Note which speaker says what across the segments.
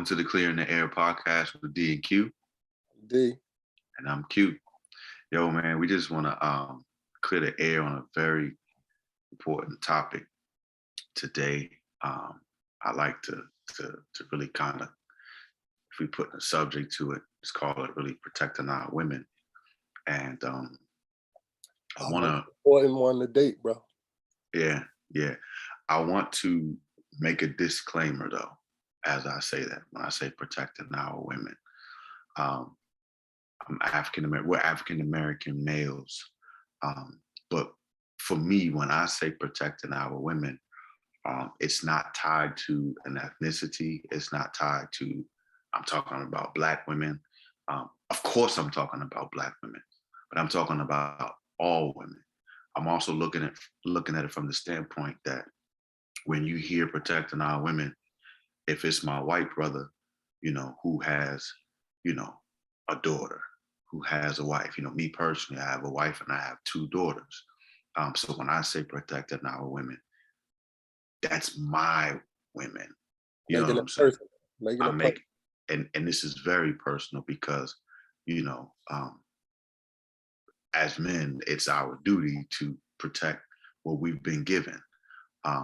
Speaker 1: Welcome to the Clear in the Air podcast with D and Q.
Speaker 2: D.
Speaker 1: And I'm Q. Yo, man, we just want to clear the air on a very important topic today. I like to really kind of, if we put a subject to it, it's called really protecting our women. And I want to
Speaker 2: important one to date, bro.
Speaker 1: Yeah. I want to make a disclaimer though, as I say that, when I say protecting our women. I'm African American, we're African American males. But for me, when I say protecting our women, it's not tied to an ethnicity. It's not tied to, I'm talking about Black women. Of course, I'm talking about Black women, but I'm talking about all women. I'm also looking at it from the standpoint that when you hear protecting our women, if it's my white brother, who has, a daughter, who has a wife, me personally, I have a wife and I have two daughters. So when I say protecting our women, that's my women. You know what I'm saying? I make, and this is very personal because, as men, it's our duty to protect what we've been given.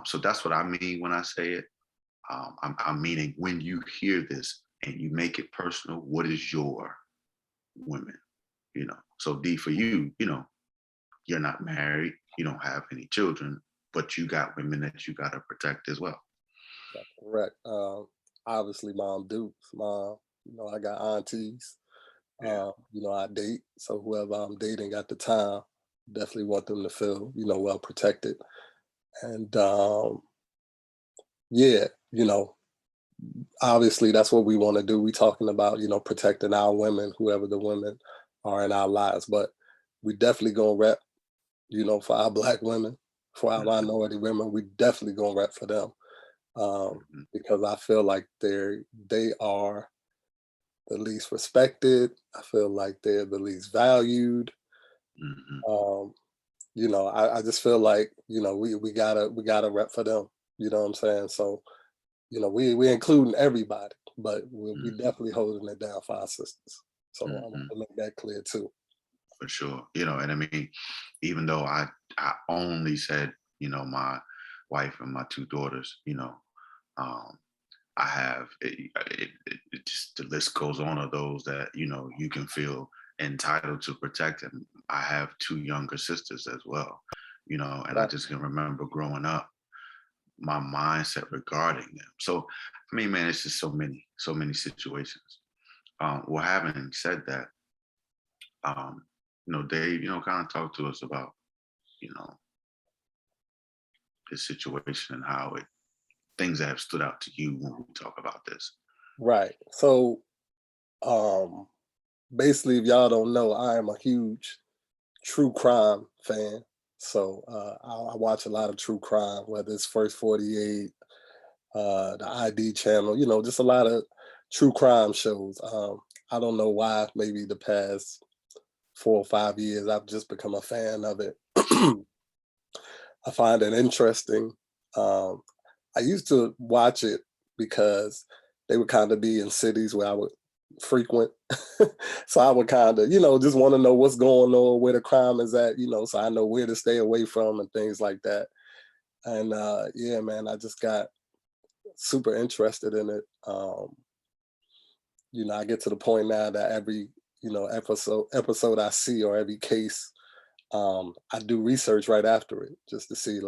Speaker 1: So that's what I mean when I say it. I'm meaning when you hear this and you make it personal, what is your women? So D, for you, you're not married, you don't have any children, but you got women that you got to protect as well.
Speaker 2: That's correct. Obviously, mom dukes. Mom, I got aunties.
Speaker 1: Yeah.
Speaker 2: I date. So whoever I'm dating at the time, definitely want them to feel, well protected. And obviously that's what we want to do. We talking about, protecting our women, whoever the women are in our lives. But we definitely gonna rep, for our Black women, for our minority women, we definitely gonna rep for them. Because I feel like they are the least respected. I feel like they're the least valued. I just feel like, we gotta rep for them. You know what I'm saying? So, we including everybody, but we definitely holding it down for our sisters. So I want to make that clear too.
Speaker 1: For sure. And I mean, even though I only said, my wife and my two daughters, I have it just, the list goes on of those that you can feel entitled to protect, and I have two younger sisters as well, and right. I just can remember growing up, my mindset regarding them. So I mean, man, it's just so many situations. Well, having said that, Dave, kind of talk to us about, this situation and how things that have stood out to you when we talk about this.
Speaker 2: Right. So, basically, if y'all don't know, I am a huge true crime fan. So I watch a lot of true crime, whether it's First 48, the ID channel, just a lot of true crime shows. I don't know why, maybe the past 4 or 5 years, I've just become a fan of it. I find it interesting. I used to watch it because they would kind of be in cities where I would frequent. So I would kind of, just want to know what's going on, where the crime is at, so I know where to stay away from and things like that. And yeah, man, I just got super interested in it. I get to the point now that every, episode I see or every case, I do research right after it just to see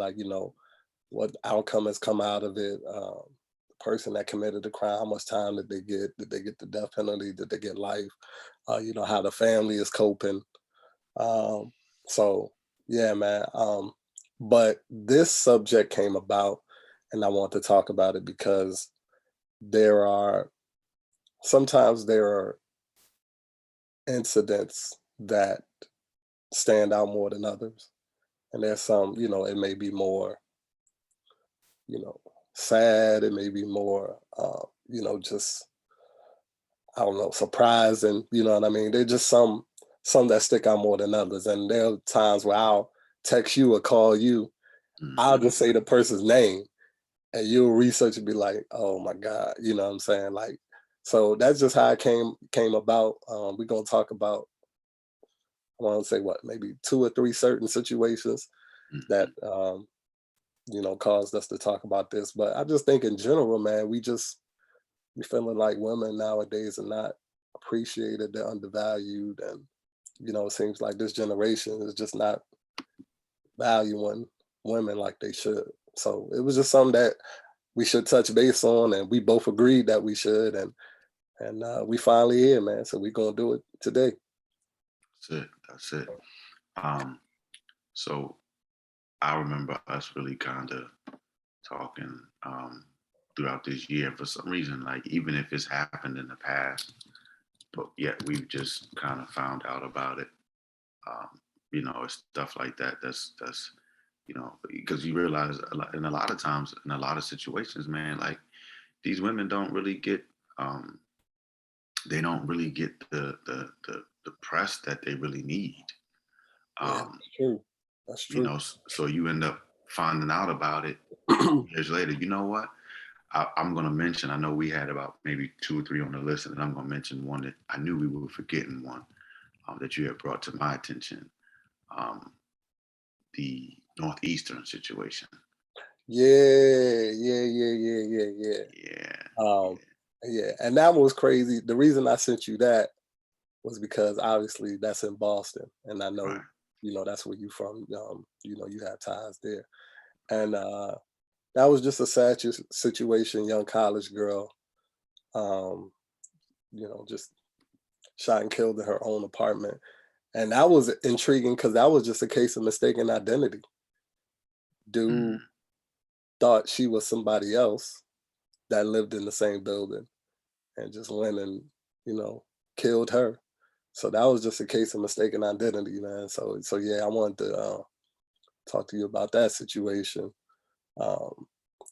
Speaker 2: what outcome has come out of it. The person that committed the crime, how much time did they get? Did they get the death penalty? Did they get life? How the family is coping. So yeah, man. But this subject came about and I want to talk about it because sometimes there are incidents that stand out more than others. And there's some, it may be more, sad, it may be more, just, I don't know, surprising, you know what I mean? There's just some that stick out more than others. And there are times where I'll text you or call you, I'll just say the person's name and you'll research and be like, oh my God, you know what I'm saying? Like, So that's just how it came about. We're gonna talk about, I want to say what, maybe two or three certain situations that
Speaker 1: Mhm.
Speaker 2: caused us to talk about this. But I just think in general, man, we feeling like women nowadays are not appreciated, they're undervalued, and it seems like this generation is just not valuing women like they should. So it was just something that we should touch base on, and we both agreed that we should, and we finally here, man. So we're gonna do it today.
Speaker 1: That's it. That's it. Um, so I remember us really kind of talking throughout this year. For some reason, like even if it's happened in the past, but yet we've just kind of found out about it. Um, it's stuff like that. That's because you realize and a lot of times in a lot of situations, man, like these women don't really get they don't really get the press that they really need.
Speaker 2: Yeah,
Speaker 1: Um,
Speaker 2: that's true. That's true.
Speaker 1: so you end up finding out about it years later. You know what? I'm going to mention. I know we had about maybe two or three on the list, and I'm going to mention one that I knew we were forgetting. One that you had brought to my attention. Um, the Northeastern situation.
Speaker 2: Yeah, yeah, yeah, yeah, yeah, yeah.
Speaker 1: Yeah,
Speaker 2: Um,
Speaker 1: yeah,
Speaker 2: yeah, and that was crazy. The reason I sent you that was because obviously that's in Boston, and I know,
Speaker 1: right.
Speaker 2: that's where you from. You have ties there, and that was just a sad situation. Young college girl, um, just shot and killed in her own apartment, and that was intriguing because that was just a case of mistaken identity. Dude
Speaker 1: Mm,
Speaker 2: thought she was somebody else that lived in the same building, and just went and you know killed her. So that was just a case of mistaken identity, man. So yeah, I wanted to talk to you about that situation. Um,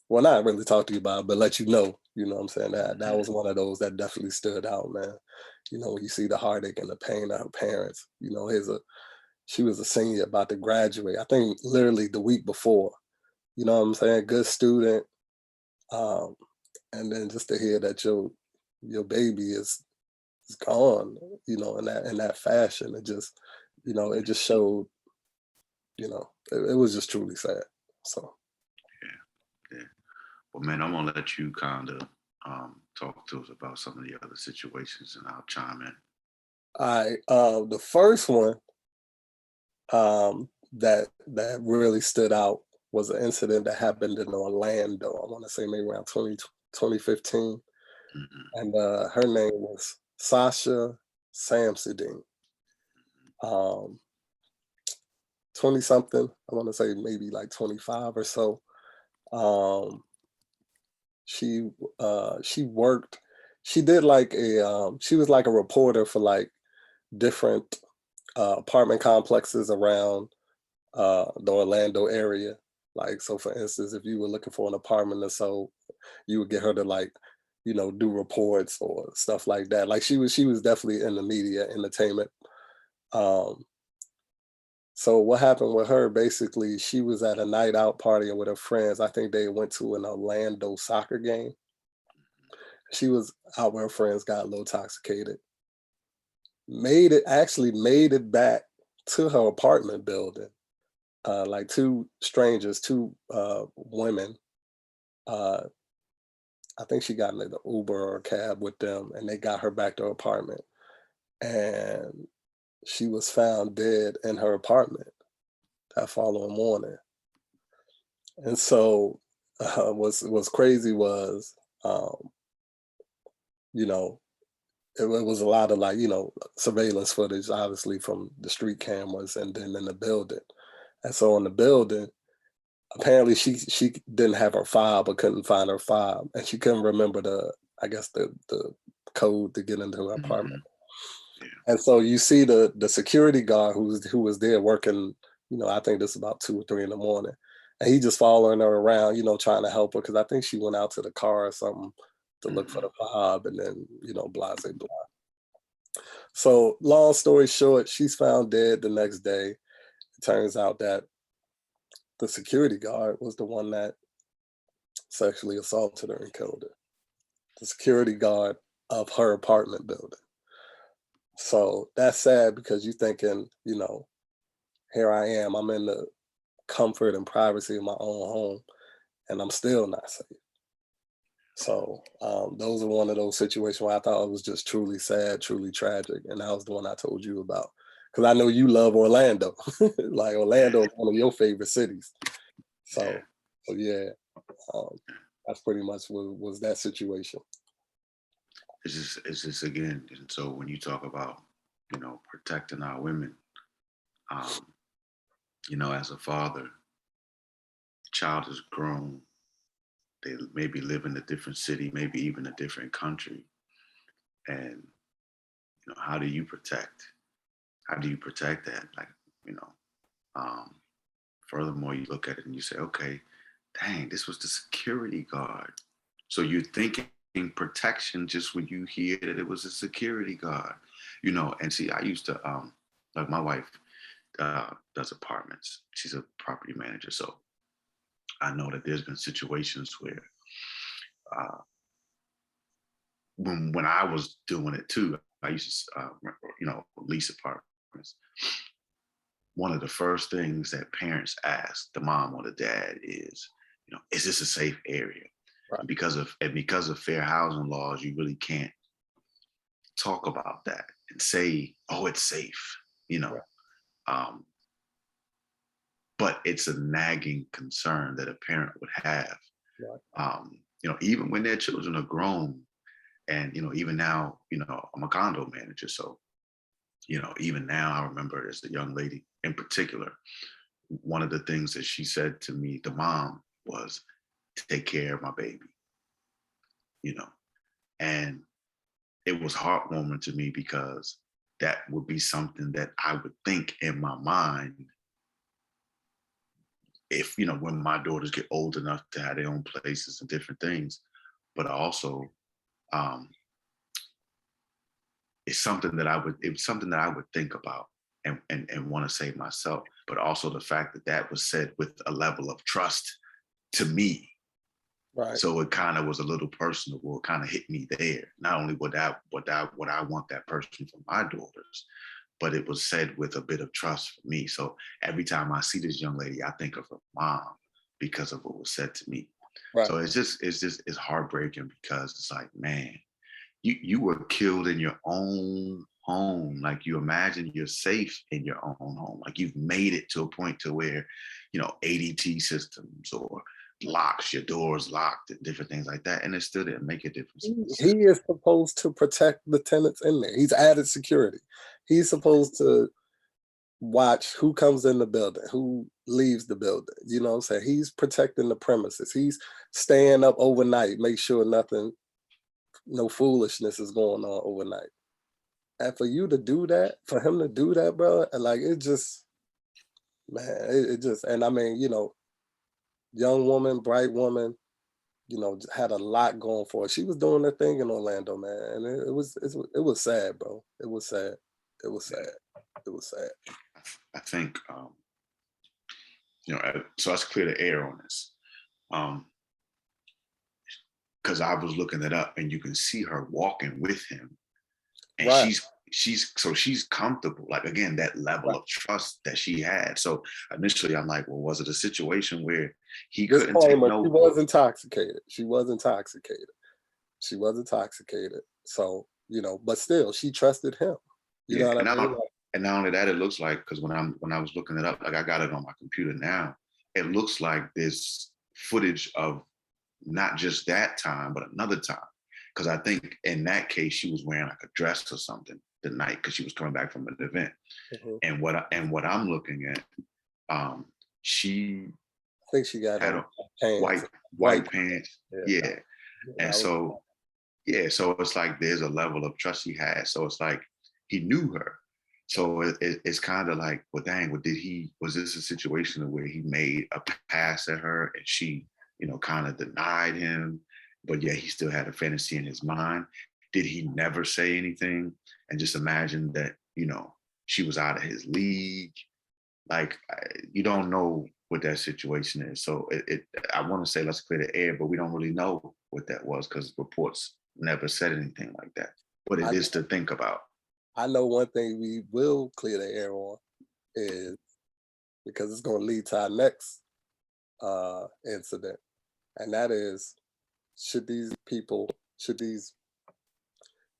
Speaker 2: well, not really talk to you about it, but let you know. You know what I'm saying? That
Speaker 1: mhm,
Speaker 2: was one of those that definitely stood out, man. When you see the heartache and the pain of her parents. She was a senior about to graduate. I think literally the week before. You know what I'm saying? Good student. Um, and then just to hear that your baby is gone, in that fashion, it just showed, it was just truly sad. So
Speaker 1: yeah, yeah. Well, man, I'm gonna let you kind of talk to us about some of the other situations, and I'll chime in.
Speaker 2: the first one that really stood out was an incident that happened in Orlando. I want to say maybe around 2015,
Speaker 1: Hmm.
Speaker 2: and her name was Sasha Samsudean. Um, 20 something. I want to say maybe like 25 or so. Um, she worked. She did like she was like a reporter for like different apartment complexes around the Orlando area. Like, so for instance, if you were looking for an apartment or so, you would get her to like, do reports or stuff like that. Like she was definitely in the media entertainment. Um, so what happened with her, basically, she was at a night out partying with her friends. I think they went to an Orlando soccer game. She was out with her friends, got a little intoxicated, made it back to her apartment building. Like two strangers, two women. Uh, I think she got in the Uber or a cab with them, and they got her back to her apartment. And she was found dead in her apartment that following morning. And so, what's crazy was, um, you know, it was a lot of like, surveillance footage, obviously from the street cameras, and then in the building. And so in the building, apparently she didn't have her fob or couldn't find her fob, and she couldn't remember I guess the code to get into her apartment.
Speaker 1: Hmm. Yeah.
Speaker 2: And so you see the security guard who was there working, I think this is about 2 or 3 in the morning, and he just following her around, trying to help her because I think she went out to the car or something to look for
Speaker 1: Hmm.
Speaker 2: the fob, and then blase blah. So long story short, she's found dead the next day. It turns out that the security guard was the one that sexually assaulted her and killed her. The security guard of her apartment building. So that's sad because you thinking, here I am, I'm in the comfort and privacy of my own home, and I'm still not safe. So those are one of those situations where I thought it was just truly sad, truly tragic, and that was the one I told you about because I know you love Orlando. Like Orlando is one of your favorite cities.
Speaker 1: Yeah.
Speaker 2: So yeah, um, that's pretty much what was that situation.
Speaker 1: It's just again, and so when you talk about, protecting our women, um, as a father, child is grown, they maybe live in a different city, maybe even a different country. And, how do you protect? How do you protect that? Like, you know, um, furthermore, you look at it and you say, okay, dang, this was the security guard. So you're thinking protection just when you hear that it was a security guard, and see, I used to, like my wife does apartments. She's a property manager. So I know that there's been situations where uh, when I was doing it too, I used to, lease apartments. One of the first things that parents ask the mom or the dad is this a safe area?
Speaker 2: Right.
Speaker 1: Because of fair housing laws, you really can't talk about that and say, "Oh, it's safe," you know.
Speaker 2: Right.
Speaker 1: Um, but it's a nagging concern that a parent would have.
Speaker 2: Right.
Speaker 1: Even when their children are grown, and even now, I'm a condo manager, so even now, I remember there's a young lady in particular. One of the things that she said to me, the mom, was, "Take care of my baby," you know, and it was heartwarming to me because that would be something that I would think in my mind if when my daughters get old enough to have their own places and different things. But also, um, it's something that I would think about and want to say myself. But also the fact that that was said with a level of trust to me.
Speaker 2: Right.
Speaker 1: So it kind of was a little personal. It kind of hit me there. Not only would I want that person for my daughters, but it was said with a bit of trust for me. So every time I see this young lady, I think of her mom because of what was said to me.
Speaker 2: Right.
Speaker 1: So it's heartbreaking because it's like, man, you were killed in your own home. Like, you imagine you're safe in your own home. Like, you've made it to a point to where, ADT systems or locks, your doors locked and different things like that. And it still didn't make a difference
Speaker 2: He
Speaker 1: in the
Speaker 2: he
Speaker 1: system.
Speaker 2: is supposed to protect the tenants in there. He's added security. He's supposed to watch who comes in the building, who leaves the building. You know what I'm saying? He's protecting the premises. He's staying up overnight, make sure no foolishness is going on overnight. And for you to do that, for him to do that, bro, and like it just, man, it just, and I mean, young woman, bright woman, had a lot going for her. She was doing her thing in Orlando, man, and it was sad, bro. It was sad. It was sad. It was sad.
Speaker 1: I think, so let's clear the air on this. Because I was looking it up and you can see her walking with him, and
Speaker 2: Right,
Speaker 1: she's comfortable. Like, again, that level
Speaker 2: right.
Speaker 1: of trust that she had. So initially I'm like, well, was it a situation where he couldn't take
Speaker 2: Disclaimer: she
Speaker 1: no?
Speaker 2: was intoxicated. She was intoxicated. She was intoxicated. So but still, she trusted him. You
Speaker 1: Yeah,
Speaker 2: know what I
Speaker 1: and
Speaker 2: mean?
Speaker 1: now, and not only that, it looks like, because when I was looking it up, like, I got it on my computer now, it looks like there's footage of not just that time, but another time. Because I think in that case, she was wearing like a dress or something the night because she was coming back from an event.
Speaker 2: Mhm.
Speaker 1: And what I'm looking at, she
Speaker 2: I think she got
Speaker 1: had
Speaker 2: on
Speaker 1: a
Speaker 2: pants,
Speaker 1: white
Speaker 2: white.
Speaker 1: white pants,
Speaker 2: Yeah,
Speaker 1: yeah.
Speaker 2: that
Speaker 1: And
Speaker 2: was
Speaker 1: so, yeah, so it's like there's a level of trust he had. So it's like he knew her. So it's kind of like, well, dang, was this a situation where he made a pass at her and she, kind of denied him, but yet he still had a fantasy in his mind? Did he never say anything and just imagine that, she was out of his league? Like, you don't know what that situation is. So I want to say let's clear the air, but we don't really know what that was because reports never said anything like that. But
Speaker 2: I
Speaker 1: it is to think about.
Speaker 2: I know one thing we will clear the air on is because it's going to lead to our next incident, and that is should these people, should these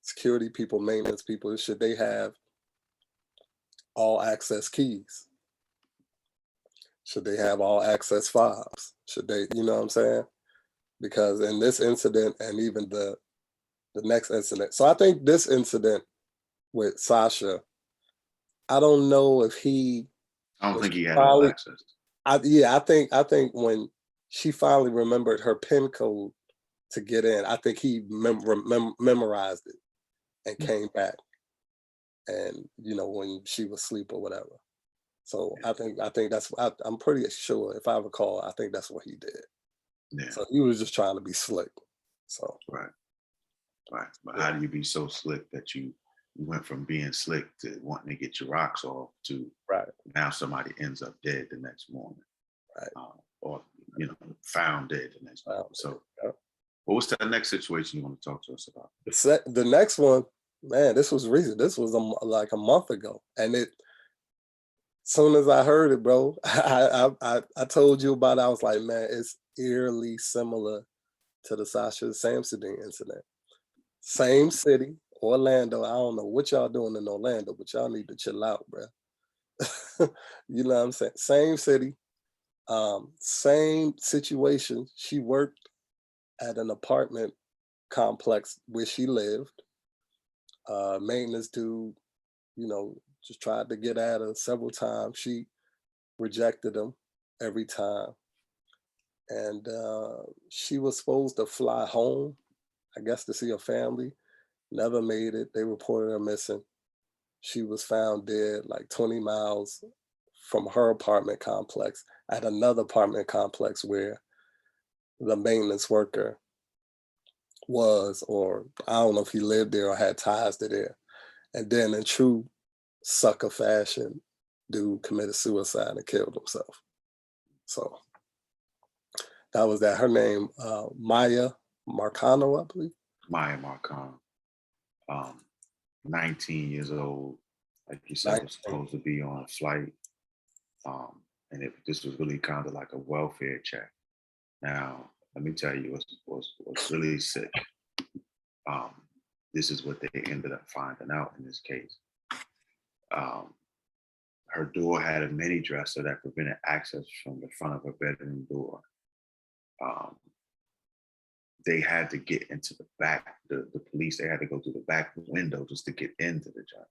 Speaker 2: security people, maintenance people, should they have all access keys? Should they have all access fobs? Should they, you know what I'm saying? Because in this incident and even the next incident, so I think this incident with Sasha, I don't know if he
Speaker 1: I don't
Speaker 2: was
Speaker 1: think he had all
Speaker 2: finally,
Speaker 1: access.
Speaker 2: I think when she finally remembered her PIN code to get in, I think he memorized it and came back, and you know when she was asleep or whatever. So I think that's I'm pretty sure if I recall, I think that's what he did.
Speaker 1: Yeah,
Speaker 2: So he was just trying to be slick. So
Speaker 1: right, right. But
Speaker 2: yeah,
Speaker 1: how do you be so slick that you went from being slick to wanting to get your rocks off to
Speaker 2: right,
Speaker 1: now somebody ends up dead the next morning,
Speaker 2: right.
Speaker 1: or found dead the next morning. So, well, what's that next situation you want to talk to us about?
Speaker 2: The next one, man, this was recent. This was like a month ago, and it. Soon as I heard it, bro, I told you about it. I was like, man, it's eerily similar to the Sasha Samsudean incident. Same city, Orlando. I don't know what y'all doing in Orlando, but y'all need to chill out, bro. You know what I'm saying? Same city, same situation. She worked at an apartment complex where she lived. Maintenance dude, you know, just tried to get at her several times. She rejected him every time. And she was supposed to fly home, I guess, to see her family. Never made it. They reported her missing. She was found dead like 20 miles from her apartment complex at another apartment complex where the maintenance worker was, or I don't know if he lived there or had ties to there. And then in true sucker fashion, dude committed suicide and killed himself. So that was that. Her name, Miya Marcano, I believe.
Speaker 1: Miya Marcano, 19 years old, like you said, was
Speaker 2: 19.
Speaker 1: supposed to be on a flight, and this was really kind of like a welfare check. Now, let me tell you what's really sick. Um, this is what they ended up finding out in this case. Um, her door had a mini dresser that prevented access from the front of her bedroom door. Um, they had to get into the back, the police, they had to go through the back window just to get into the joint.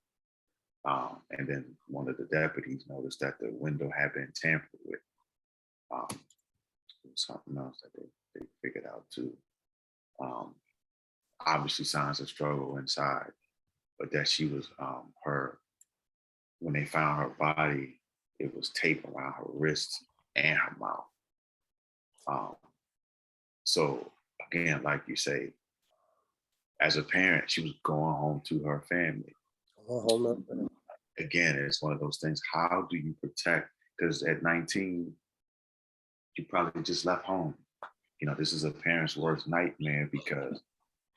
Speaker 1: And then one of the deputies noticed that the window had been tampered with. It was something else that they figured out too. Obviously signs of struggle inside, but that she was when they found her body, it was tape around her wrists and her mouth. So again, like you say, as a parent, she was going home to her family. Again, it's one of those things. How do you protect? Because at 19, you probably just left home. This is a parent's worst nightmare because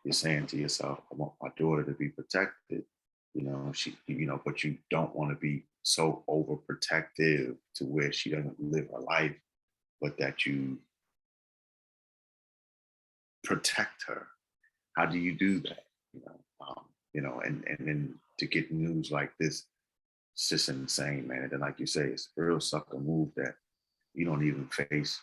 Speaker 1: you're saying to yourself, I want my daughter to be protected. But you don't want to be so overprotective to where she doesn't live her life, but that you protect her. How do you do that? And then to get news like this, it's just insane, man. And then, like you say, it's a real sucker move that you don't even face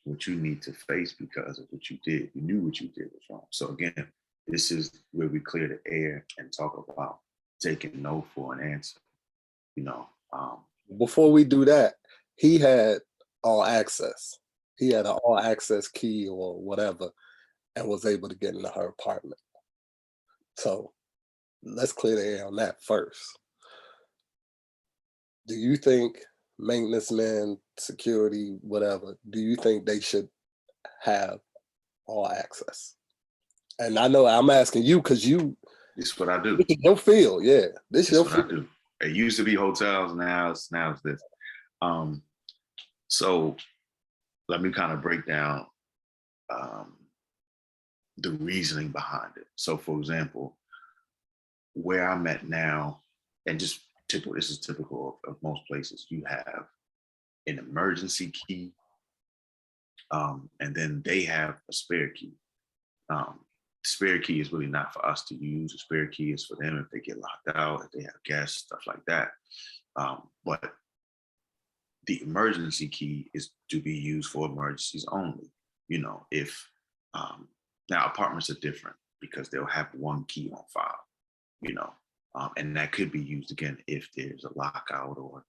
Speaker 1: what you need to face because of what you did. You knew what you did was wrong. So again, this is where we clear the air and talk about taking no for an answer.
Speaker 2: Before we do that, he had all access. He had an all access key or whatever and was able to get into her apartment. So let's clear the air on that first. Do you think maintenance men, security, whatever, do you think they should have all access? And I know I'm asking you because
Speaker 1: this is what I do.
Speaker 2: this is your field, yeah. This is your
Speaker 1: what
Speaker 2: field.
Speaker 1: I do. It used to be hotels, now it's this. So let me kind of break down the reasoning behind it. So, for example, where I'm at now, and just typical, this is typical of most places, you have an emergency key, and then they have a spare key. Um, spare key is really not for us to use. A spare key is for them if they get locked out, if they have guests, stuff like that. But the emergency key is to be used for emergencies only. If now apartments are different because they'll have one key on file, you know, and that could be used again if there's a lockout or,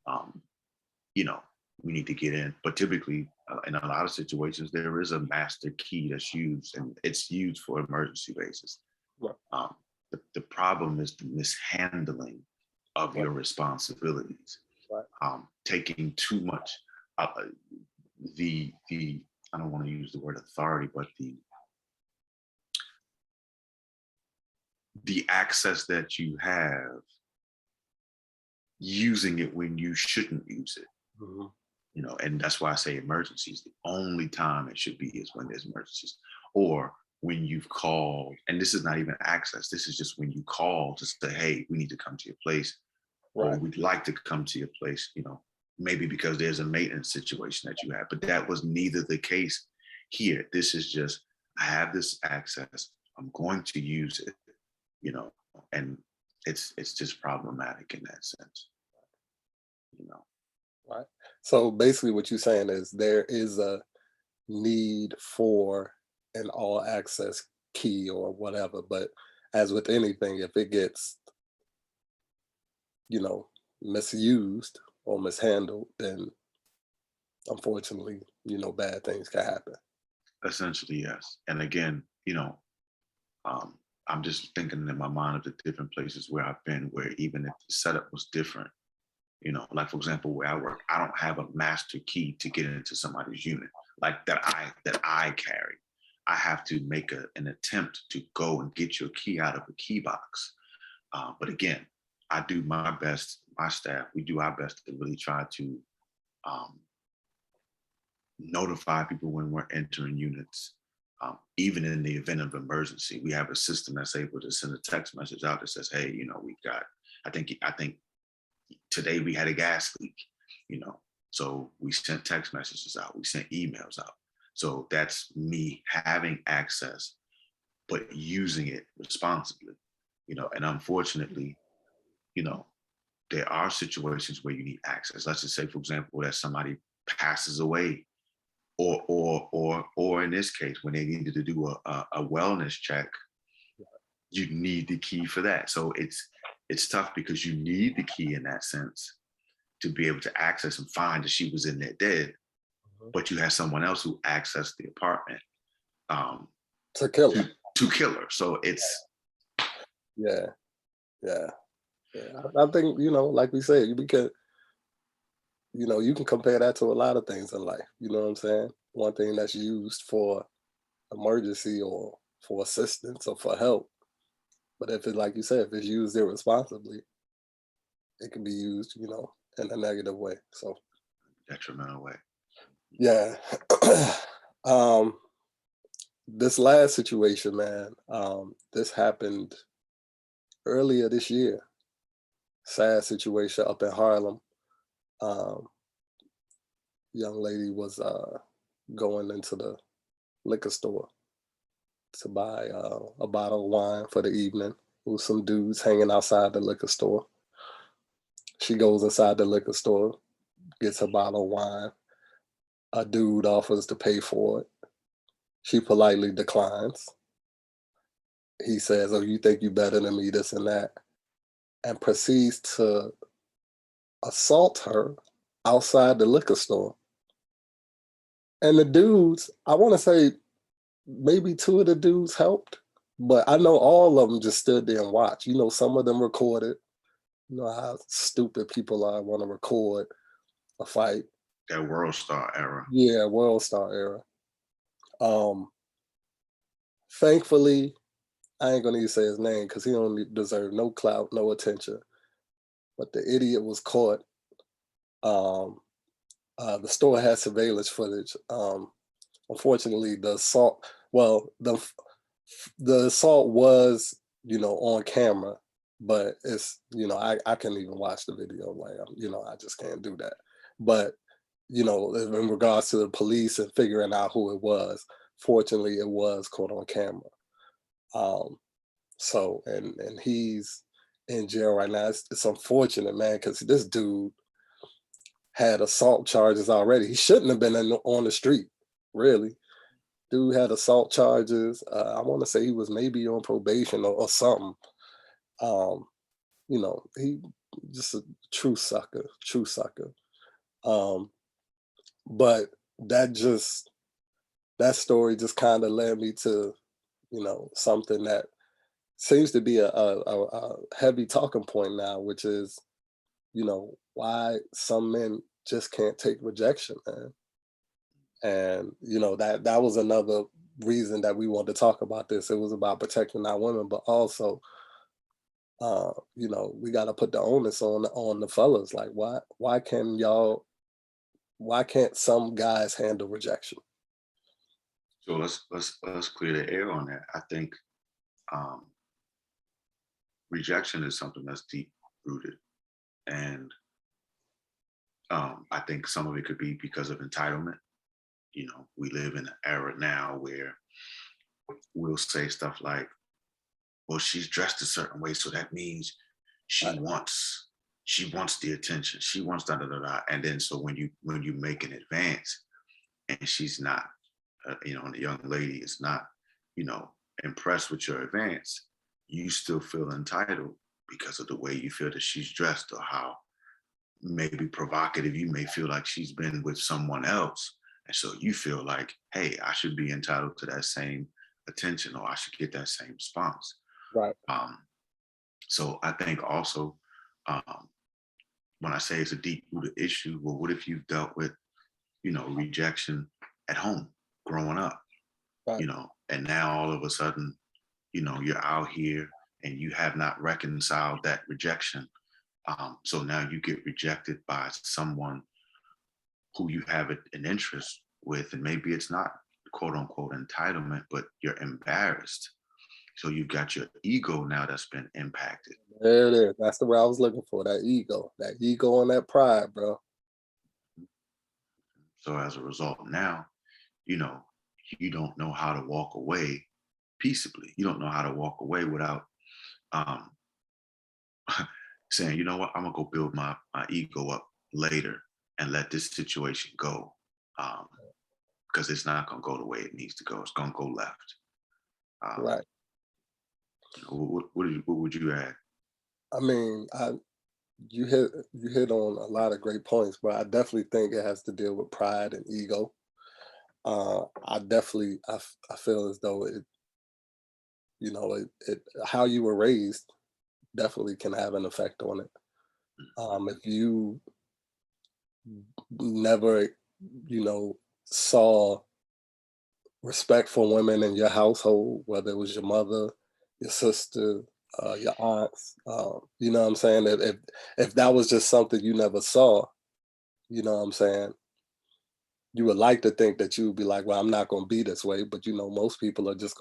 Speaker 1: um, you know, we need to get in. But typically, in a lot of situations, there is a master key that's used, and it's used for emergency basis.
Speaker 2: Right.
Speaker 1: The problem is the mishandling of
Speaker 2: Right.
Speaker 1: your responsibilities,
Speaker 2: Right.
Speaker 1: taking too much. The I don't want to use the word authority, but the access that you have, using it when you shouldn't use it.
Speaker 2: Mm-hmm.
Speaker 1: And that's why I say emergencies. The only time it should be is when there's emergencies, or when you've called, and this is not even access. This is just when you call to say, "Hey, we need to come to your place," or
Speaker 2: Right.
Speaker 1: "We'd like to come to your place." Maybe because there's a maintenance situation that you have, but that was neither the case here. This is just, I have this access. I'm going to use it. You know, and it's just problematic in that sense. You know.
Speaker 2: Right. So basically, what you're saying is there is a need for an all access key or whatever, but as with anything, if it gets, you know, misused or mishandled, then unfortunately, bad things can happen.
Speaker 1: Essentially, yes. And again, um, I'm just thinking in my mind of the different places where I've been, where even if the setup was different, like for example, where I work, I don't have a master key to get into somebody's unit like that I carry. I have to make an attempt to go and get your key out of a key box. But again, I do my best. My staff, we do our best to really try to um, notify people when we're entering units. Even in the event of emergency, we have a system that's able to send a text message out that says, "Hey, we've got. I think today we had a gas leak." So we sent text messages out. We sent emails out. So that's me having access, but using it responsibly. And unfortunately, you know, there are situations where you need access. Let's just say, for example, that somebody passes away, or in this case, when they needed to do a wellness check, you need the key for that. So it's tough because you need the key in that sense to be able to access and find that she was in there dead,
Speaker 2: Mhm.
Speaker 1: but you have someone else who accessed the apartment, um,
Speaker 2: To kill
Speaker 1: to
Speaker 2: her.
Speaker 1: to kill her. So it's
Speaker 2: Yeah, yeah, yeah. I think, like we said, you can compare that to a lot of things in life. You know what I'm saying? One thing that's used for emergency or for assistance or for help. But if it's like you said, if it's used irresponsibly, it can be used, in a negative way. So
Speaker 1: detrimental way.
Speaker 2: yeah. um, this last situation, man, this happened earlier this year. Sad situation up in Harlem. Um, young lady was going into the liquor store to buy a bottle of wine for the evening with some dudes hanging outside the liquor store. She goes inside the liquor store, gets a bottle of wine. A dude offers to pay for it. She politely declines. He says, "Oh, you think you better than me, this and that," and proceeds to assault her outside the liquor store. And the dudes, I want to say maybe two of the dudes helped, but I know all of them just stood there and watched. Some of them recorded. You know how stupid people are, want to record a fight.
Speaker 1: That World Star era.
Speaker 2: Yeah, World Star era. Um, thankfully, I ain't gonna even say his name because he don't deserve no clout, no attention. But the idiot was caught. Um, the store had surveillance footage. Unfortunately, the assault. Well, the assault was, on camera, but it's, I can't even watch the video. Like, I just can't do that. But, in regards to the police and figuring out who it was, fortunately, it was caught on camera. So, and he's in jail right now. It's unfortunate, man, because this dude had assault charges already. He shouldn't have been on the street, really. Dude had assault charges. I want to say he was maybe on probation or something. He just a true sucker, true sucker. But that story just kind of led me to, something that seems to be a heavy talking point now, which is, why some men just can't take rejection, man. And that was another reason that we wanted to talk about this. It was about protecting our women, but also, we got to put the onus on the fellas. Like, why can't some guys handle rejection?
Speaker 1: So let's clear the air on that. I think rejection is something that's deep rooted, and I think some of it could be because of entitlement. We live in an era now where we'll say stuff like, well, she's dressed a certain way, so that means she
Speaker 2: Right.
Speaker 1: wants the attention. She wants da da da da. And then so when you make an advance and she's not, and the young lady is not, impressed with your advance, you still feel entitled because of the way you feel that she's dressed or how maybe provocative you may feel like she's been with someone else. And so you feel like, hey, I should be entitled to that same attention, or I should get that same response.
Speaker 2: Right.
Speaker 1: So I think also, when I say it's a deep rooted issue, well, what if you've dealt with, rejection at home growing up,
Speaker 2: Right.
Speaker 1: And now all of a sudden, you're out here and you have not reconciled that rejection. So now you get rejected by someone who you have an interest with, and maybe it's not quote unquote entitlement, but you're embarrassed. So you've got your ego now that's been impacted.
Speaker 2: There it is. That's the word I was looking for. That ego and that pride, bro.
Speaker 1: So as a result, now, you know, you don't know how to walk away peaceably. You don't know how to walk away without um, saying, you know what, I'm gonna go build my ego up later and let this situation go. Because it's not gonna go the way it needs to go. It's gonna go left.
Speaker 2: Right.
Speaker 1: What would you add?
Speaker 2: I mean, you hit on a lot of great points, but I definitely think it has to deal with pride and ego. I feel as though it how you were raised definitely can have an effect on it. If you never, saw respect for women in your household, whether it was your mother, your sister, your aunts, you know what I'm saying? If that was just something you never saw, you know what I'm saying? You would like to think that you would be like, well, I'm not going to be this way, but most people are just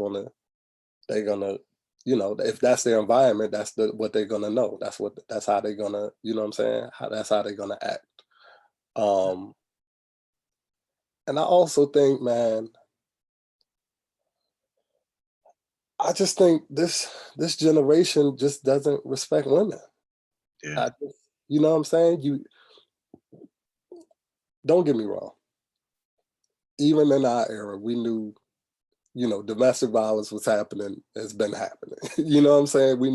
Speaker 2: they're gonna, if that's their environment, that's what they're gonna know. That's how they're gonna, you know what I'm saying? That's how they're gonna act. Um, and I also think, man, I just think this generation just doesn't respect women.
Speaker 1: Yeah,
Speaker 2: I just, you know what I'm saying? You don't get me wrong. Even in our era, we knew, domestic violence was happening, has been happening. You know what I'm saying? We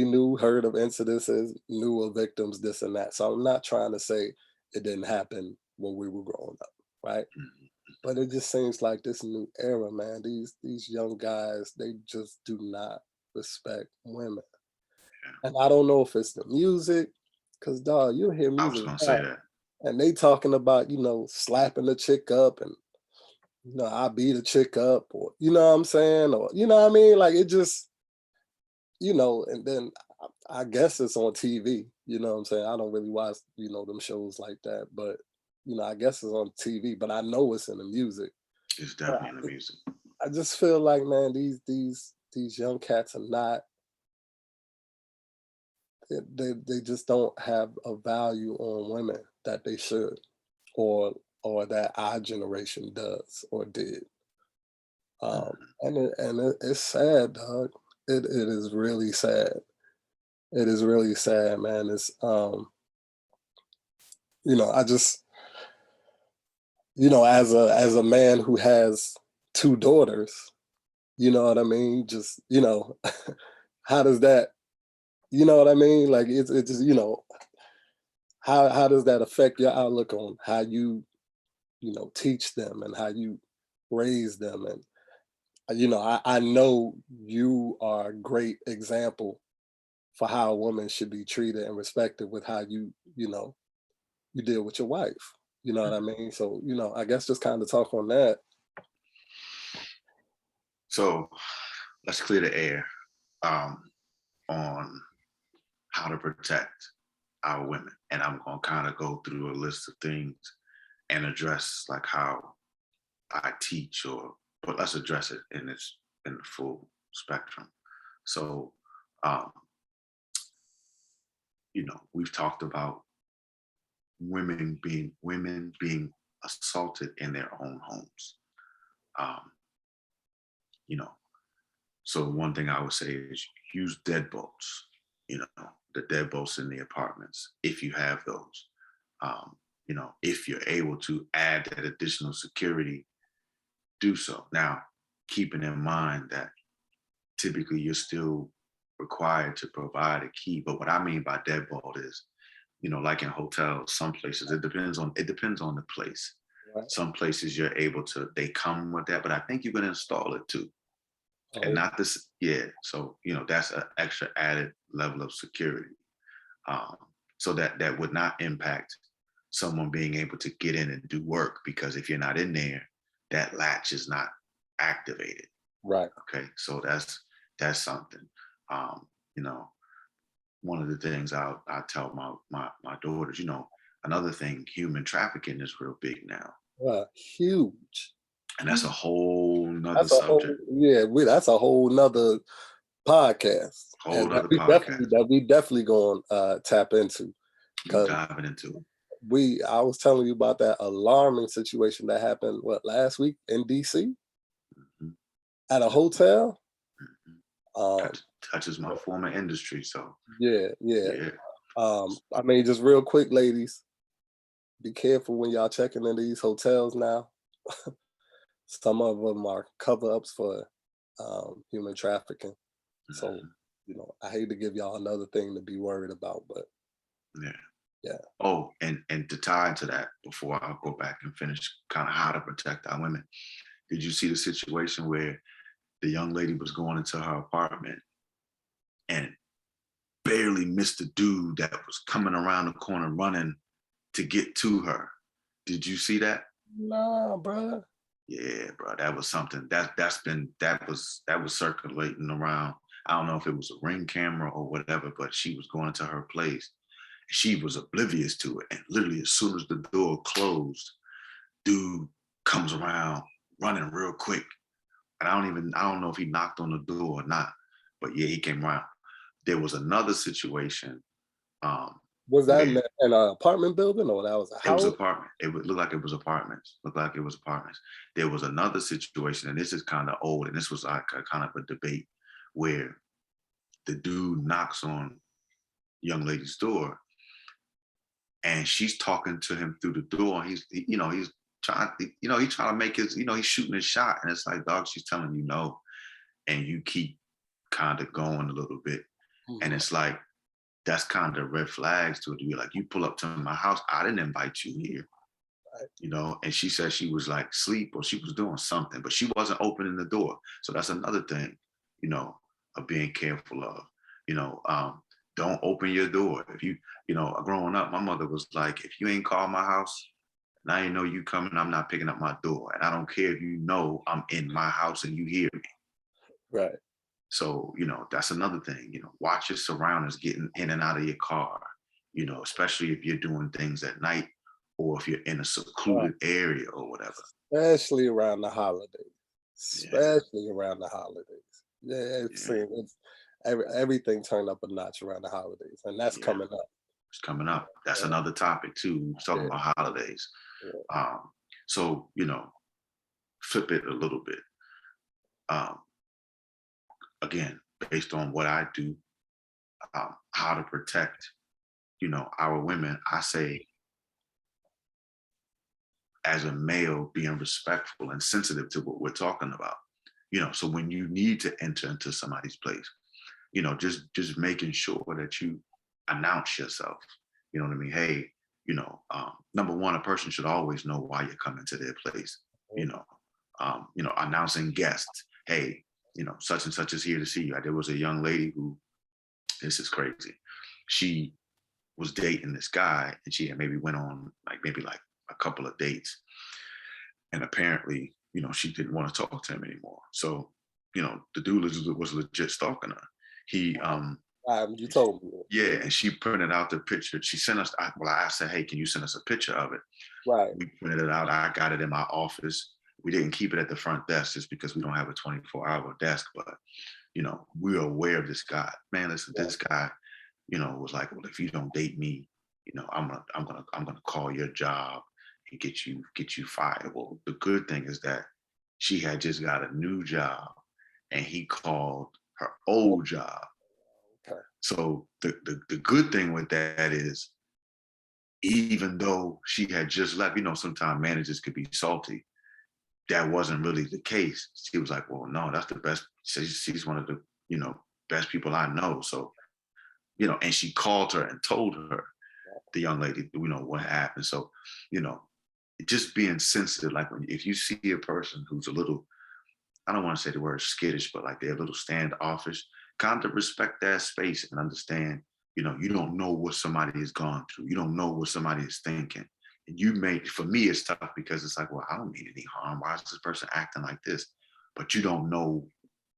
Speaker 2: knew, heard of incidences, knew of victims, this and that. So I'm not trying to say it didn't happen when we were growing up, right?
Speaker 1: mhm,
Speaker 2: But it just seems like this new era, man. These young guys, they just do not respect women.
Speaker 1: yeah.
Speaker 2: And I don't know if it's the music, because dog, you hear
Speaker 1: I was
Speaker 2: music
Speaker 1: gonna say
Speaker 2: now,
Speaker 1: that.
Speaker 2: and they talking about, slapping the chick up and I beat a chick up, or you know what I'm saying? Or you know what I mean? Like it just, and then I guess it's on TV, you know what I'm saying? I don't really watch, them shows like that, but I guess it's on TV, but I know it's in the music.
Speaker 1: It's
Speaker 2: But
Speaker 1: definitely in the music.
Speaker 2: I just feel like, man, these young cats are not. They just don't have a value on women that they should, or that our generation does or did.
Speaker 1: Mhm.
Speaker 2: It's sad, dog. It is really sad. It is really sad, man. It's I just, as a man who has two daughters, you know what I mean? Just, how does that, you know what I mean? Like it's just, how does that affect your outlook on how you, teach them and how you raise them? And I know you are a great example for how a woman should be treated and respected with how you deal with your wife. You know what I
Speaker 1: Mhm.
Speaker 2: mean? So, I guess just kind of talk on that.
Speaker 1: So let's clear the air um, on how to protect our women. And I'm going to kind of go through a list of things and address like how I teach but let's address it in the full spectrum. So, um, we've talked about women being assaulted in their own homes. Um, you know, so one thing I would say is use deadbolts, the deadbolts in the apartments, if you have those. If you're able to add that additional security, do so. Now, keeping in mind that typically you're still required to provide a key. But what I mean by deadbolt is, like in hotels, some places it depends on the place.
Speaker 2: Right?
Speaker 1: Some places you're able to, they come with that, but I think you can install it too. And
Speaker 2: Oh,
Speaker 1: not this, yeah. So, that's an extra added level of security. Um, so that would not impact someone being able to get in and do work, because if you're not in there, that latch is not activated.
Speaker 2: right.
Speaker 1: Okay. So that's something. Um, you know, one of the things I tell my daughters, another thing, human trafficking is real big now.
Speaker 2: Huge.
Speaker 1: And that's a whole nother
Speaker 2: That's a whole
Speaker 1: subject,
Speaker 2: yeah, that's a whole nother podcast.
Speaker 1: whole
Speaker 2: And that
Speaker 1: nother
Speaker 2: we definitely
Speaker 1: podcast.
Speaker 2: going to tap into,
Speaker 1: We
Speaker 2: because
Speaker 1: diving into
Speaker 2: I was telling you about that alarming situation that happened last week in DC
Speaker 1: it. Mhm,
Speaker 2: at a hotel.
Speaker 1: mhm.
Speaker 2: Um
Speaker 1: Touches my former industry. So
Speaker 2: yeah, yeah.
Speaker 1: yeah.
Speaker 2: I mean, just real quick, ladies, be careful when y'all checking in these hotels now. Some of them are cover ups for human trafficking. So,
Speaker 1: Mhm,
Speaker 2: I hate to give y'all another thing to be worried about, but
Speaker 1: yeah.
Speaker 2: yeah.
Speaker 1: Oh, and to tie into that, before I go back and finish kind of how to protect our women, did you see the situation where the young lady was going into her apartment and barely missed the dude that was coming around the corner running to get to her? Did you see that?
Speaker 2: Nah, bruh.
Speaker 1: Yeah, bro, that was something that was circulating around. I don't know if it was a ring camera or whatever, but she was going to her place. She was oblivious to it, and literally as soon as the door closed, dude comes around running real quick. And I don't know if he knocked on the door or not, but yeah, he came around. There was another situation
Speaker 2: Was that in
Speaker 1: where
Speaker 2: an apartment building or that was a
Speaker 1: it was
Speaker 2: house?
Speaker 1: apartment. It would look like it was apartments. Looked like it was apartments. There was another situation, and this is kind of old, and this was like a kind of a debate where the dude knocks on young lady's door, and she's talking to him through the door. He's trying, he's trying to make his, he's shooting his shot, and it's like, dog, she's telling you no, and you keep kind of going a little bit, and
Speaker 2: Mhm.
Speaker 1: it's like that's kind of red flags to it. To be like, you pull up to my house, I didn't invite you here. And she said she was like sleep or she was doing something, but she wasn't opening the door. So that's another thing, of being careful of, you know, um, don't open your door. If growing up, my mother was like, if you ain't called my house and I ain't know you coming, I'm not picking up my door. And I don't care if you know I'm in my house and you hear me.
Speaker 2: Right.
Speaker 1: So, that's another thing, watch your surroundings getting in and out of your car, especially if you're doing things at night or if you're in a
Speaker 2: Right.
Speaker 1: secluded area or whatever.
Speaker 2: Especially around the holidays.
Speaker 1: Yeah,
Speaker 2: especially around the holidays. Yeah,
Speaker 1: yeah,
Speaker 2: everything turned up a notch around the holidays, and that's
Speaker 1: yeah.
Speaker 2: coming up.
Speaker 1: It's coming up. That's
Speaker 2: Yeah,
Speaker 1: another topic too. We was talking
Speaker 2: yeah,
Speaker 1: about holidays.
Speaker 2: yeah.
Speaker 1: Um, so flip it a little bit. Um, again, based on what I do, how to protect, our women. I say, as a male, being respectful and sensitive to what we're talking about. So when you need to enter into somebody's place, just making sure that you announce yourself. You know what I mean? Hey, number one, a person should always know why you're coming to their place. You know, announcing guests. Hey, such and such is here to see you. There was a young lady who, this is crazy. She was dating this guy, and she had maybe went on maybe like a couple of dates, and apparently, she didn't want to talk to him anymore. So, the dude was legit stalking her. He
Speaker 2: You told me.
Speaker 1: Yeah, and she printed out the picture. She sent us. I said, "Hey, can you send us a picture of it?"
Speaker 2: Right.
Speaker 1: We printed it out. I got it in my office. We didn't keep it at the front desk just because we don't have a 24-hour desk. But we are aware of this guy. Man, listen,
Speaker 2: Right.
Speaker 1: this guy, was like, "Well, if you don't date me, I'm gonna call your job and get you fired." Well, the good thing is that she had just got a new job, and he called her old job.
Speaker 2: Okay.
Speaker 1: So the good thing with that is, even though she had just left, sometimes managers could be salty. That wasn't really the case. She was like, "Well, no, that's the best. She's one of the, best people I know." So, and she called her and told her, the young lady, what happened. So, you know, just being sensitive, like if you see a person who's a little, I don't want to say the word skittish, but like they're a little standoffish, kind of respect that space and understand, you don't know what somebody has gone through. You don't know what somebody is thinking. And for me, it's tough because it's like, well, I don't mean any harm. Why is this person acting like this? But you don't know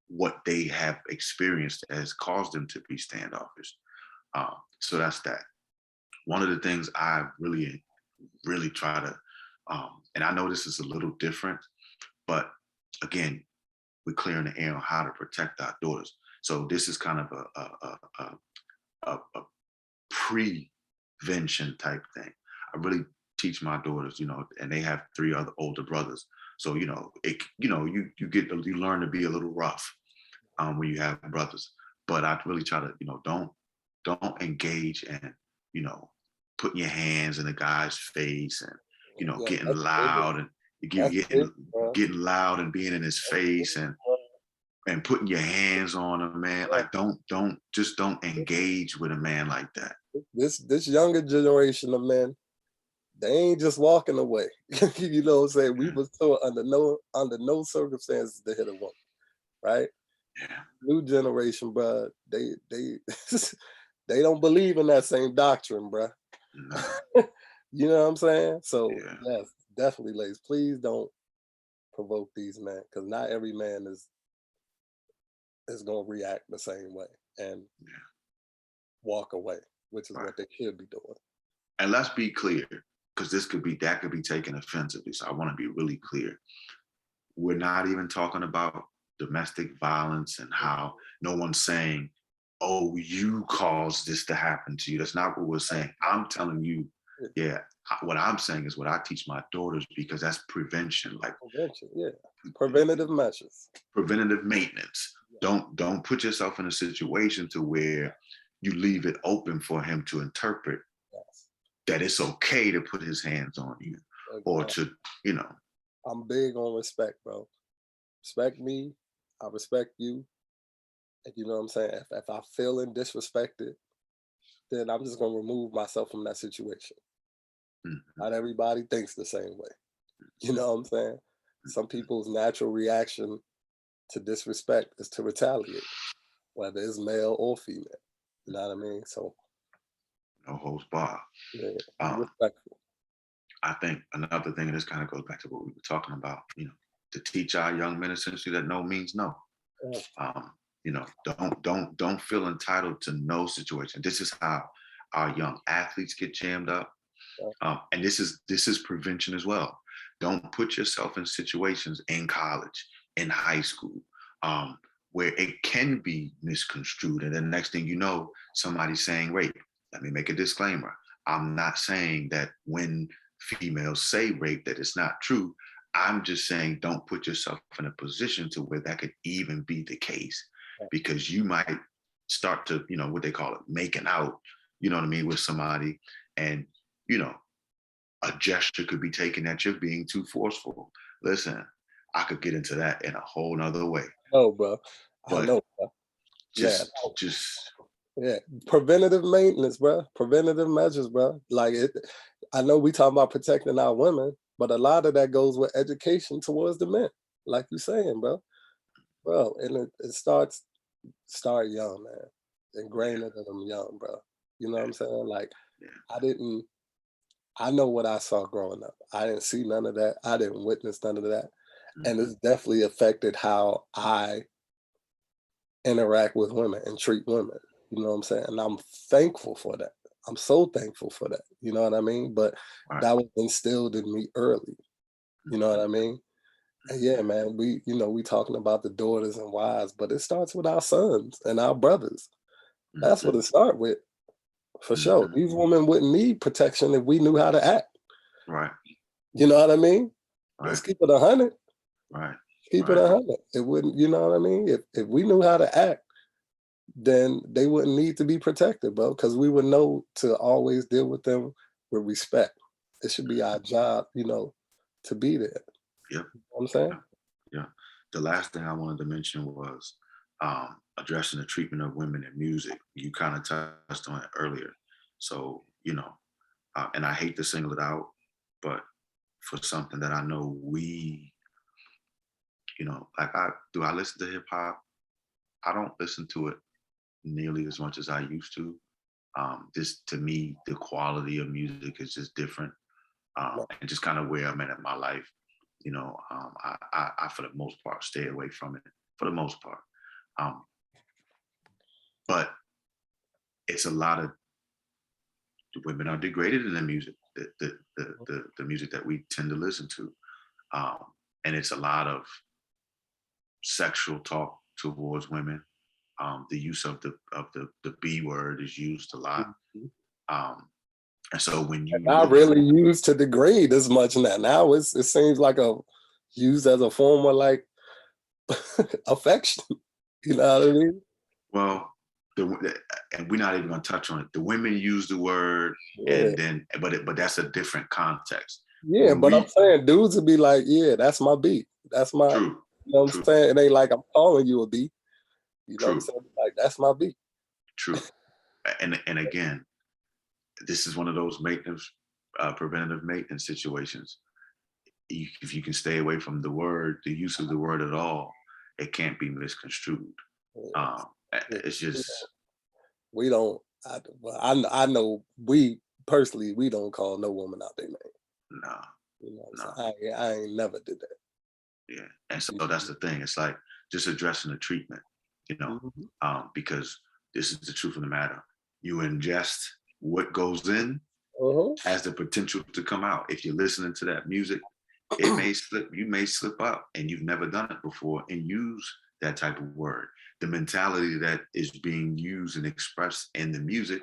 Speaker 1: what they have experienced that has caused them to be standoffish. So that's that. One of the things I really, really try to, and I know this is a little different, but again, we're clearing the air on how to protect our daughters. So this is kind of a prevention type thing. I really teach my daughters, and they have three other older brothers. So you learn to be a little rough when you have brothers. But I really try to, don't engage in, you know, putting your hands in a guy's face and
Speaker 2: Yeah,
Speaker 1: getting loud and
Speaker 2: that's big,
Speaker 1: getting
Speaker 2: bro.
Speaker 1: getting loud and being in his face and putting your hands on a man. Like don't engage with a man like that.
Speaker 2: This younger generation of men, they ain't just walking away. You know what I'm saying? We
Speaker 1: Yeah,
Speaker 2: was told under no circumstances to hit a woman, right?
Speaker 1: yeah,
Speaker 2: New generation, bro, they they don't believe in that same doctrine, bro.
Speaker 1: no,
Speaker 2: You know what I'm saying? So
Speaker 1: yeah,
Speaker 2: yes, definitely, ladies, please don't provoke these men because not every man is gonna react the same way and
Speaker 1: yeah.
Speaker 2: walk away, which is
Speaker 1: Right.
Speaker 2: what they should be doing.
Speaker 1: And let's be clear, because that could be taken offensively. So I want to be really clear. We're not even talking about domestic violence and how no one's saying, "Oh, you caused this to happen to you." That's not what we're saying. I'm telling you,
Speaker 2: Yeah,
Speaker 1: yeah, what I'm saying is what I teach my daughters, because that's prevention, like
Speaker 2: prevention, yeah. Preventative measures.
Speaker 1: preventative maintenance.
Speaker 2: Yeah,
Speaker 1: Don't put yourself in a situation to where you leave it open for him to interpret
Speaker 2: yes.
Speaker 1: that it's okay to put his hands on you or
Speaker 2: Exactly.
Speaker 1: to, you know,
Speaker 2: I'm big on respect, bro. Respect me, I respect you. And you know what I'm saying? If I feeling disrespected, then I'm just gonna remove myself from that situation.
Speaker 1: mhm,
Speaker 2: Not everybody thinks the same way. You know what I'm saying? Some people's natural reaction to disrespect is to retaliate, whether it's male or female. You know what I mean? So
Speaker 1: no holds barred.
Speaker 2: yeah, be
Speaker 1: Um,
Speaker 2: respectful.
Speaker 1: I think another thing, and this kind of goes back to what we were talking about, to teach our young men essentially that no means no.
Speaker 2: Yeah,
Speaker 1: Don't feel entitled to no situation. This is how our young athletes get jammed up.
Speaker 2: yeah,
Speaker 1: And this is prevention as well. Don't put yourself in situations in college, in high school, where it can be misconstrued. And the next thing you know, somebody's saying rape. Let me make a disclaimer. I'm not saying that when females say rape that it's not true. I'm just saying don't put yourself in a position to where that could even be the case, because you might start to, what they call it, making out, you know what I mean, with somebody. And, you know, a gesture could be taken that you're being too forceful. Listen, I could get into that in a whole nother way.
Speaker 2: Oh, bro. I
Speaker 1: But
Speaker 2: know, bro. Man.
Speaker 1: just
Speaker 2: Yeah. Preventative maintenance, bro. Preventative measures, bro. Like it, I know we talk about protecting our women, but a lot of that goes with education towards the men. Like you saying, bro. Bro, and it start young, man. Ingrain it in them young, bro. You know what I'm saying? Like
Speaker 1: yeah.
Speaker 2: I know what I saw growing up. I didn't see none of that. I didn't witness none of that. And
Speaker 1: Mm-hmm.
Speaker 2: it's definitely affected how I interact with women and treat women. You know what I'm saying? And I'm thankful for that. I'm so thankful for that. You know what I mean? But
Speaker 1: Right.
Speaker 2: that was instilled in me early. You know what I mean? And yeah,
Speaker 1: Mm-hmm.
Speaker 2: man, we talking about the daughters and wives, but it starts with our sons and our brothers. That's what
Speaker 1: Mm-hmm.
Speaker 2: it starts with, for sure.
Speaker 1: Mm-hmm.
Speaker 2: These women wouldn't need protection if we knew how to act.
Speaker 1: Right.
Speaker 2: You know what I mean? Let's
Speaker 1: Right.
Speaker 2: keep it 100.
Speaker 1: Right.
Speaker 2: Keep it
Speaker 1: Right.
Speaker 2: 100. It wouldn't, you know what I mean? If we knew how to act, then they wouldn't need to be protected, bro, because we would know to always deal with them with respect. It should be our job, to be there.
Speaker 1: Yep.
Speaker 2: You know what I'm saying?
Speaker 1: Yeah. Yeah. The last thing I wanted to mention was addressing the treatment of women in music. You kind of touched on it earlier. So, and I hate to single it out, but for something that I know like I listen to hip hop? I don't listen to it nearly as much as I used to. Just to me, the quality of music is just different, and just kind of where I'm at my life. I for the most part stay away from it for the most part. Um, but it's a lot of women are degraded in the music, the music that we tend to listen to, um, and it's a lot of sexual talk towards women. The use of the B word is used a lot.
Speaker 2: Mhm.
Speaker 1: And so when you
Speaker 2: Not
Speaker 1: really,
Speaker 2: really used to degrade as much now. Now it seems like used as a form of like affection. You know what I mean?
Speaker 1: well, and we're not even going to touch on it. The women use the word,
Speaker 2: Yeah.
Speaker 1: and then, but that's a different context.
Speaker 2: Yeah,
Speaker 1: When
Speaker 2: but I'm
Speaker 1: we,
Speaker 2: saying dudes would be like, yeah, that's my beat. That's my,
Speaker 1: true,
Speaker 2: you know what I'm
Speaker 1: true,
Speaker 2: saying? It ain't like I'm calling you a beat. You know what I'm
Speaker 1: true,
Speaker 2: saying? Like, that's my beat.
Speaker 1: true, and again, this is one of those maintenance, preventative maintenance situations. If you can stay away from the use of the word at all, it can't be misconstrued.
Speaker 2: Yeah.
Speaker 1: Um, it's just
Speaker 2: We don't, I know we personally, we don't call no woman out their name.
Speaker 1: no,
Speaker 2: You know
Speaker 1: no,
Speaker 2: what I'm saying? I ain't never did that.
Speaker 1: yeah. And so that's the thing. It's like just addressing the treatment,
Speaker 2: Mhm.
Speaker 1: because this is the truth of the matter. You ingest what goes in
Speaker 2: Uh-huh.
Speaker 1: has the potential to come out. If you're listening to that music, it may slip, you may slip up and you've never done it before and use that type of word. The mentality that is being used and expressed in the music,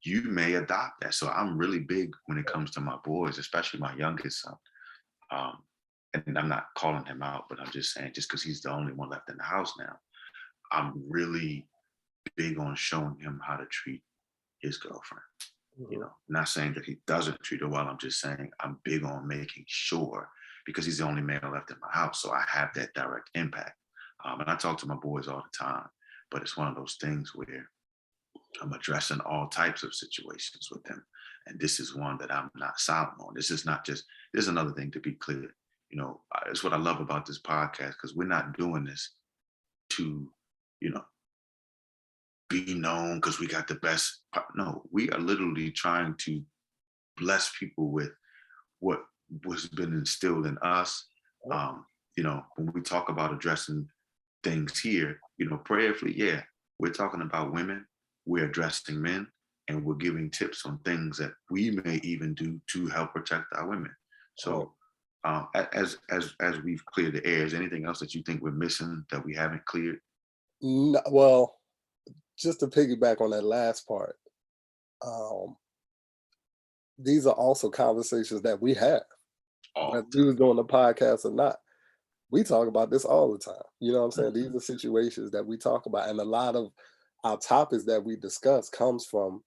Speaker 1: you may adopt that. So I'm really big when it comes to my boys, especially my youngest son. Um, and I'm not calling him out, but I'm just saying, just because he's the only one left in the house now, I'm really big on showing him how to treat his girlfriend.
Speaker 2: Mhm.
Speaker 1: Not saying that he doesn't treat her well. I'm just saying I'm big on making sure, because he's the only male left in my house. So I have that direct impact. And I talk to my boys all the time, but it's one of those things where I'm addressing all types of situations with them. And this is one that I'm not silent on. This is not just, there's another thing to be clear. It's what I love about this podcast, because we're not doing this to, you know, be known because we got the best. No, we are literally trying to bless people with what was been instilled in us. When we talk about addressing things here, prayerfully, yeah, we're talking about women, we're addressing men, and we're giving tips on things that we may even do to help protect our women.
Speaker 2: Right.
Speaker 1: So As we've cleared the air, is anything else that you think we're missing that we haven't cleared?
Speaker 2: Well, just to piggyback on that last part, um, these are also conversations that we have,
Speaker 1: All
Speaker 2: whether
Speaker 1: the
Speaker 2: we
Speaker 1: time.
Speaker 2: was doing the podcast or not. We talk about this all the time. You know what I'm saying?
Speaker 1: Mhm.
Speaker 2: These are situations that we talk about, and a lot of our topics that we discuss comes from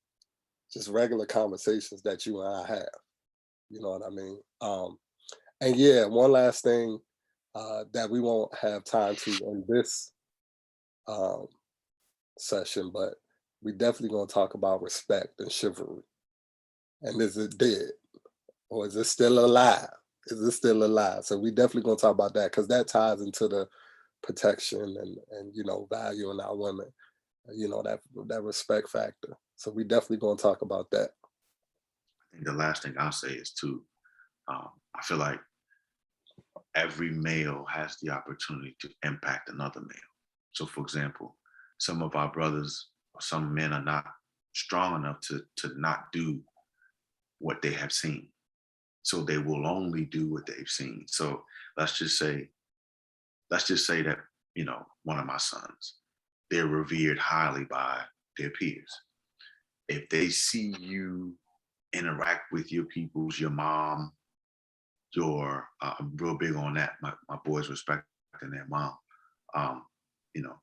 Speaker 2: just regular conversations that you and I have. You know what I mean? And yeah, one last thing that we won't have time to in this um, session, but we definitely going to talk about respect and chivalry. And is it dead or is it still alive? Is it still alive? So we definitely going to talk about that because that ties into the protection and value in our women. That respect factor. So we definitely going to talk about that.
Speaker 1: I think the last thing I'll say is too, I feel like every male has the opportunity to impact another male. So, for example, some of our brothers or some men are not strong enough to not do what they have seen. So they will only do what they've seen. So let's just say, let's just say that, one of my sons, they're revered highly by their peers. If they see you interact with your peoples, your mom, I'm real big on that. My boys respecting their mom, um,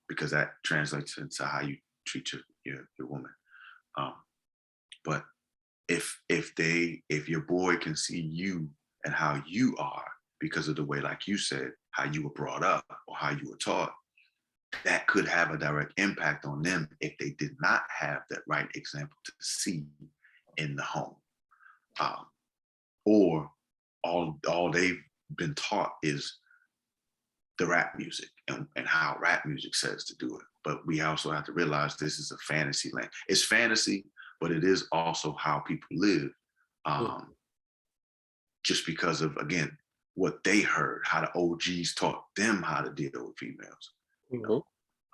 Speaker 1: because that translates into how you treat your woman. Um, but if your boy can see you and how you are because of the way, like you said, how you were brought up or how you were taught, that could have a direct impact on them if they did not have that right example to see in the home. Um, or all they've been taught is the rap music and how rap music says to do it. But we also have to realize this is a fantasy land. It's fantasy, but it is also how people live. Um, just because of, again, what they heard, how the OGs taught them how to deal with females. You
Speaker 2: Mm-hmm.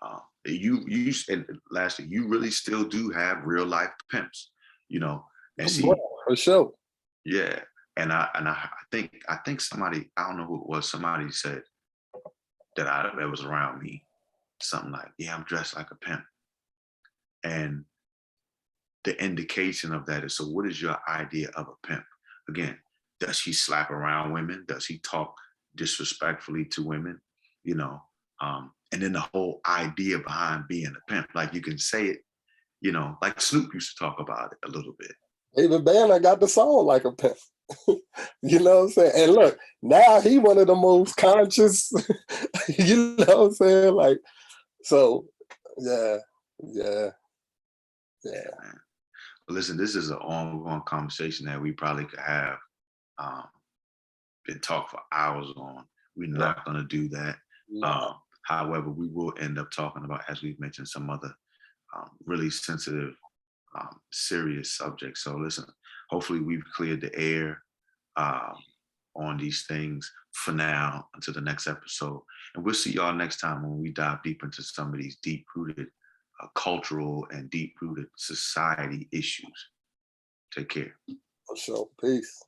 Speaker 1: know, you and lastly, you really still do have real life pimps. And
Speaker 2: Oh, boy,
Speaker 1: see,
Speaker 2: for sure.
Speaker 1: yeah, and I think somebody, I don't know who it was, somebody said that was around me, something like, yeah, I'm dressed like a pimp. And the indication of that is, so what is your idea of a pimp? Again, does he slap around women? Does he talk disrespectfully to women? You know, and then the whole idea behind being a pimp, like you can say it, like Snoop used to talk about it a little bit.
Speaker 2: David Banner got the song like a pimp. You know what I'm saying? And look, now he one of the most conscious, you know what I'm saying? Like, so yeah, yeah,
Speaker 1: Yeah,
Speaker 2: yeah.
Speaker 1: man. But listen, this is an ongoing conversation that we probably could have um, and talk for hours on. We're
Speaker 2: Yeah.
Speaker 1: not going to do that.
Speaker 2: No.
Speaker 1: Um, However, we will end up talking about, as we've mentioned, some other really sensitive, serious subjects. So listen, hopefully we've cleared the air um, on these things for now until the next episode. And we'll see y'all next time when we dive deep into some of these deep-rooted cultural and deep-rooted society issues. Take care.
Speaker 2: For sure. Peace.